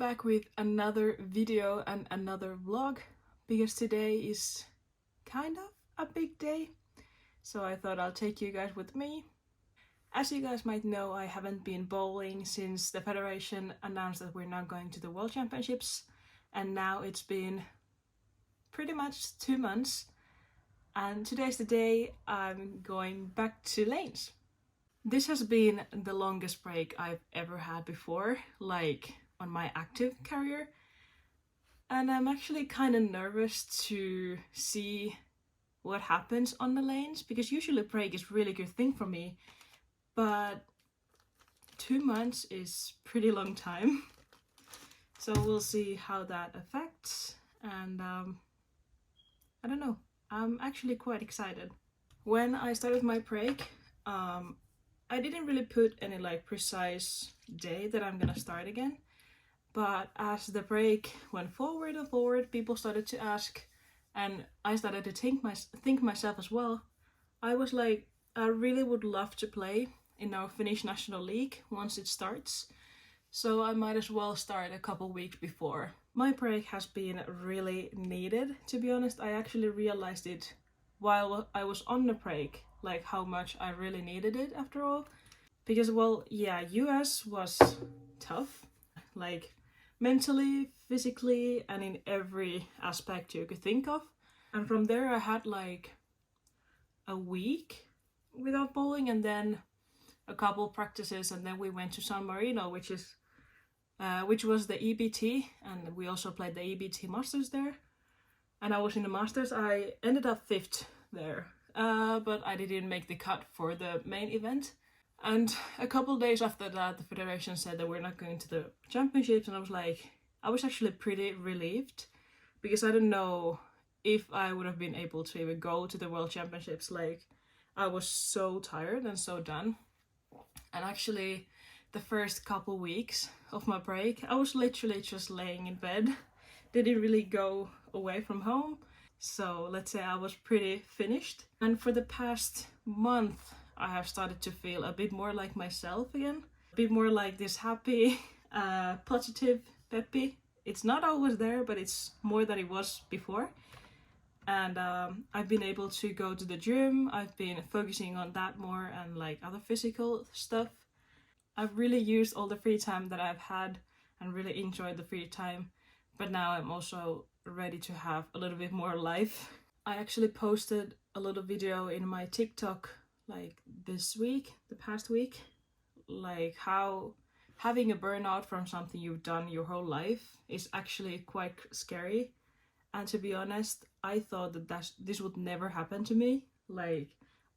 back with another video and another vlog because today is kind of a big day. So I thought I'll take you guys with me. As you guys might know, I haven't been bowling since the federation announced that we're not going to the World Championships, and now it's been pretty much 2 months, and today's the day I'm going back to lanes. This has been the longest break I've ever had before, like on my active career, and I'm actually kind of nervous to see what happens on the lanes, because usually break is a really good thing for me, but 2 months is pretty long time. So we'll see how that affects, and I don't know, I'm actually quite excited. When I started my break, I didn't really put any like precise day that I'm gonna start again, but as the break went forward and forward, people started to ask, and I started to think myself as well. I was like, I really would love to play in our Finnish National League once it starts, so I might as well start a couple weeks before. My break has been really needed, to be honest. I actually realized it while I was on the break, like how much I really needed it after all. Because, well, yeah, US was tough, like mentally, physically, and in every aspect you could think of. And from there I had like a week without bowling, and then a couple practices, and then we went to San Marino, which was the EBT, and we also played the EBT Masters there. And I was in the Masters. I ended up 5th there, but I didn't make the cut for the main event. And a couple days after that, the federation said that we're not going to the championships, and I was actually pretty relieved, because I don't know if I would have been able to even go to the World Championships. Like, I was so tired and so done. And actually, the first couple weeks of my break, I was literally just laying in bed, didn't really go away from home. So let's say I was pretty finished. And for the past month, I have started to feel a bit more like myself again, a bit more like this happy, positive peppy. It's not always there, but it's more than it was before. And I've been able to go to the gym. I've been focusing on that more, and like other physical stuff. I've really used all the free time that I've had and really enjoyed the free time. But now I'm also ready to have a little bit more life. I actually posted a little video in my TikTok like this week, the past week, like how having a burnout from something you've done your whole life is actually quite scary. And to be honest, I thought that this would never happen to me. Like,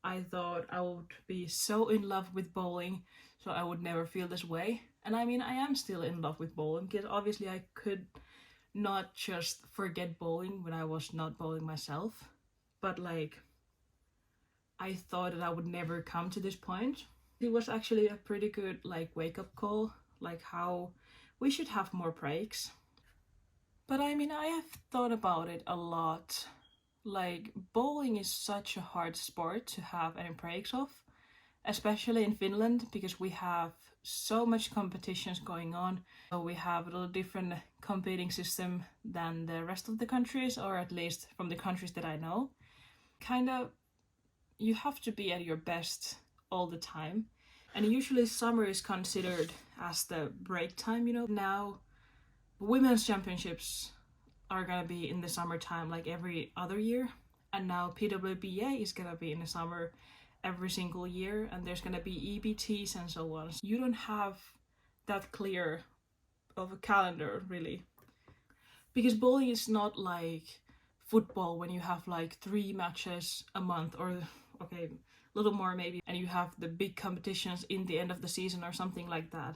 I thought I would be so in love with bowling, so I would never feel this way. And I mean, I am still in love with bowling, because obviously I could not just forget bowling when I was not bowling myself. But like, I thought that I would never come to this point. It was actually a pretty good like wake-up call, like how we should have more breaks. But I mean, I have thought about it a lot. Like, bowling is such a hard sport to have any breaks of, especially in Finland, because we have so much competitions going on. So we have a little different competing system than the rest of the countries, or at least from the countries that I know. Kind of, you have to be at your best all the time. And usually summer is considered as the break time, you know. Now, women's championships are gonna be in the summertime like every other year, and now PWBA is gonna be in the summer every single year, and there's gonna be EBTs and so on. So you don't have that clear of a calendar really, because bowling is not like football when you have like 3 matches a month, or okay, a little more maybe, and you have the big competitions in the end of the season or something like that.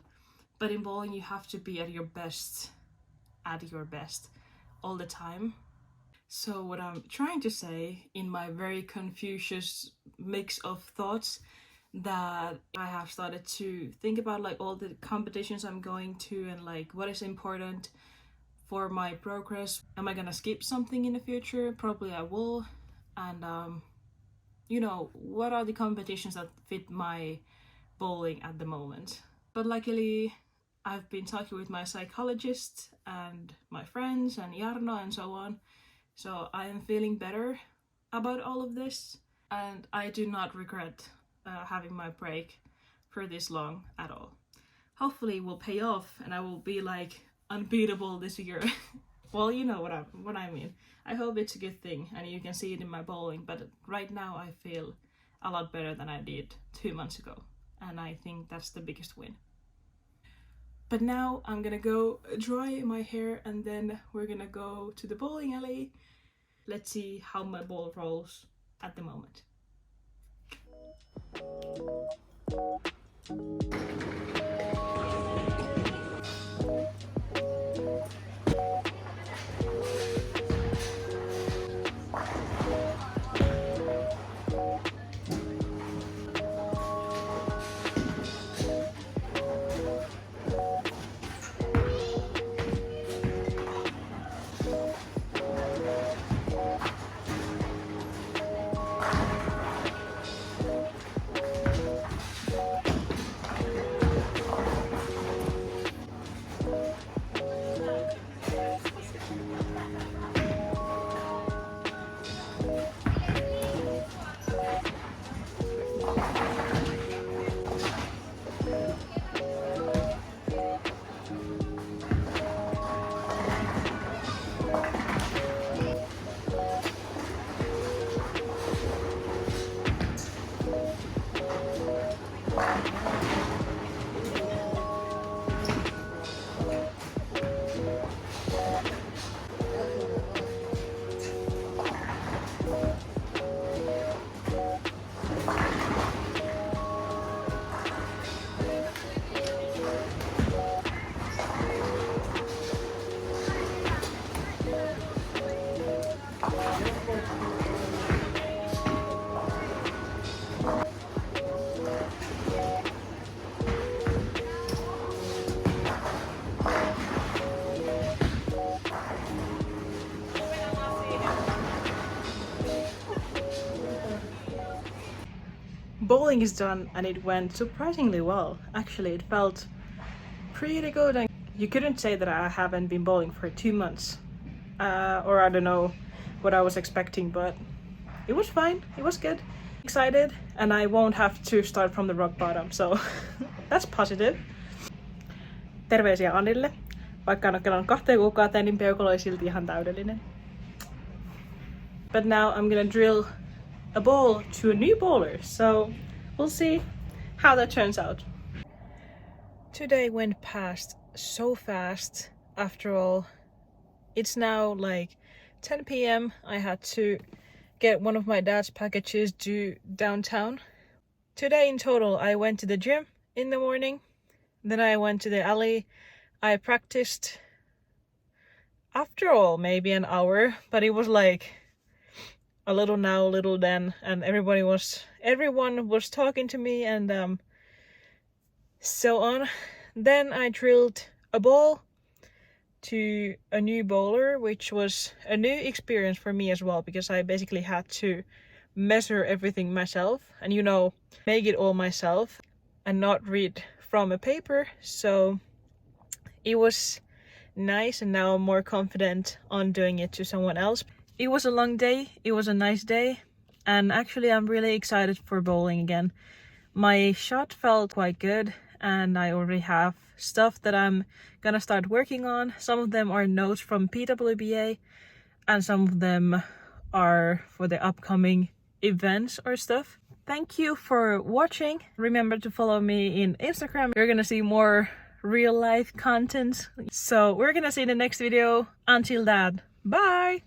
But in bowling you have to be at your best all the time. So what I'm trying to say in my very Confucius mix of thoughts, that I have started to think about like all the competitions I'm going to, and like what is important for my progress. Am I gonna skip something in the future? Probably I will. And you know, what are the competitions that fit my bowling at the moment? But luckily I've been talking with my psychologist and my friends and Jarno and so on, so I am feeling better about all of this, and I do not regret having my break for this long at all. Hopefully it will pay off and I will be like unbeatable this year. Well, you know what I mean. I hope it's a good thing and you can see it in my bowling, but right now I feel a lot better than I did 2 months ago, and I think that's the biggest win. But now I'm gonna go dry my hair and then we're gonna go to the bowling alley. Let's see how my ball rolls at the moment. Bowling is done and it went surprisingly well. Actually, it felt pretty good, and you couldn't say that I haven't been bowling for 2 months. Or I don't know what I was expecting, but it was fine. It was good. Excited, and I won't have to start from the rock bottom, so that's positive. Terveisiä Anille. Vaikka en ole kelannut 2 kuukauteen, niin peukalo oli silti ihan täydellinen. But now I'm gonna drill a ball to a new bowler, so we'll see how that turns out. Today went past so fast. After all, it's now like 10 p.m. I had to get one of my dad's packages due downtown. Today in total I went to the gym in the morning, then I went to the alley. I practiced, after all, maybe an hour, but it was like a little now, a little then, and everyone was talking to me and so on. Then I drilled a ball to a new bowler, which was a new experience for me as well, because I basically had to measure everything myself and, you know, make it all myself and not read from a paper. So it was nice, and now I'm more confident on doing it to someone else. It was a long day, it was a nice day, and actually I'm really excited for bowling again. My shot felt quite good, and I already have stuff that I'm gonna start working on. Some of them are notes from PWBA, and some of them are for the upcoming events or stuff. Thank you for watching. Remember to follow me in Instagram. You're gonna see more real life content. So we're gonna see you in the next video. Until that, bye!